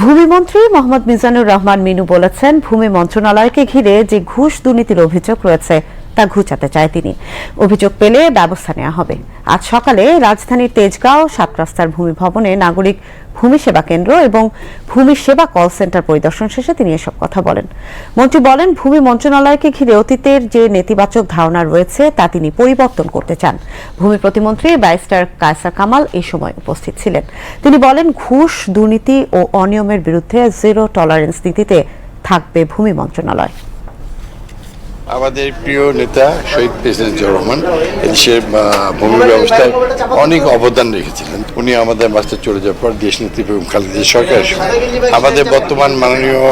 ভূমিমন্ত্রী মোহাম্মদ মিজানুর রহমান মিনু বলেছেন, ভূমি মন্ত্রণালয়কে ঘিরে যে ঘুষ দুর্নীতির অভিযোগ রয়েছে তা ঘুচাতে চায় তিনি। অভিযোগ পেলে ব্যবস্থা নেওয়া হবে। আজ সকালে রাজধানীর তেজগাঁও ৭ রাস্তার ভূমি ভবনে নাগরিক ভূমি সেবা কেন্দ্র এবং ভূমি সেবা কল সেন্টার পরিদর্শন শেষে তিনি এসব কথা বলেন। মন্ত্রী বলেন, ভূমি মন্ত্রণালয়কে ঘিরে অতীতের যে নেতিবাচক ধারণা রয়েছে তা তিনি পরিবর্তন করতে চান। ভূমি প্রতিমন্ত্রী ব্যারিস্টার কায়সার কামাল এই সময় উপস্থিত ছিলেন। তিনি বলেন, ঘুষ, দুর্নীতি ও অনিয়মের বিরুদ্ধে জিরো টলারেন্স নীতিতে থাকবে ভূমি মন্ত্রণালয়। আমাদের প্রিয় নেতা শহীদ প্রেসিডেন্ট জিয়াউর রহমান এদেশের ভূমি ব্যবস্থায় অনেক অবদান রেখেছিলেন। উনি আমাদের মাঝে চলে যাওয়ার পর দেশনেত্রী বেগম খালেদা সরকারের সময় আমাদের বর্তমান মাননীয়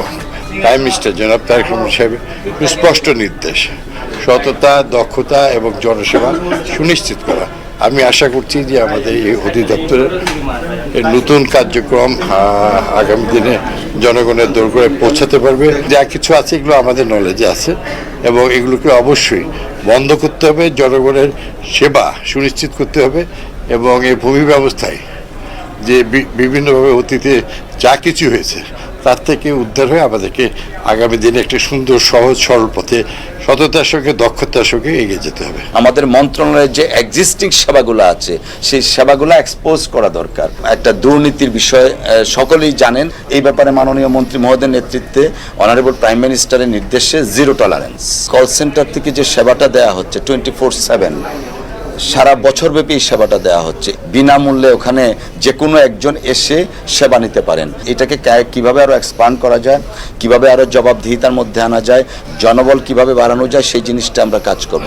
প্রাইম মিনিস্টার জনাব তারেক রহমান সাহেবের সুস্পষ্ট নির্দেশ সততা, দক্ষতা এবং জনসেবা সুনিশ্চিত করা। আমি আশা করছি যে আমাদের এই অধিদপ্তরের নতুন কার্যক্রম আগামী দিনে জনগণের দোরগোড়ায় পৌঁছাতে পারবে। যা কিছু আছে এগুলো আমাদের নলেজে আছে এবং এগুলোকে অবশ্যই বন্ধ করতে হবে, জনগণের সেবা সুনিশ্চিত করতে হবে এবং এই ভূমি ব্যবস্থায় যে বিভিন্নভাবে অতীতে যা কিছু হয়েছে তার থেকে উদ্ধার হয়ে আমাদেরকে আগামী দিনে একটা সুন্দর, সহজ, সরল পথে সততার সঙ্গে, দক্ষতার সঙ্গে এগিয়ে যেতে হবে। আমাদের মন্ত্রণালয়ের যে এক্সিস্টিং সেবাগুলো আছে সেই সেবাগুলো এক্সপোজ করা দরকার। একটা দুর্নীতির বিষয় সকলেই জানেন। এই ব্যাপারে মাননীয় মন্ত্রী মহোদয়ের নেতৃত্বে অনারেবল প্রাইম মিনিস্টারের নির্দেশে জিরো টলারেন্স কল সেন্টার থেকে যে সেবাটা দেওয়া হচ্ছে 24/7 সারা বছরব্যাপী এই সেবাটা দেওয়া হচ্ছে বিনামূল্যে। ওখানে যে কোনো একজন এসে সেবা নিতে পারেন। এটাকে কিভাবে আরও এক্সপান্ড করা যায়, কিভাবে আরও জবাবদিহিতার মধ্যে আনা যায়, জনবল কিভাবে বাড়ানো যায়, সেই জিনিসটা আমরা কাজ করব।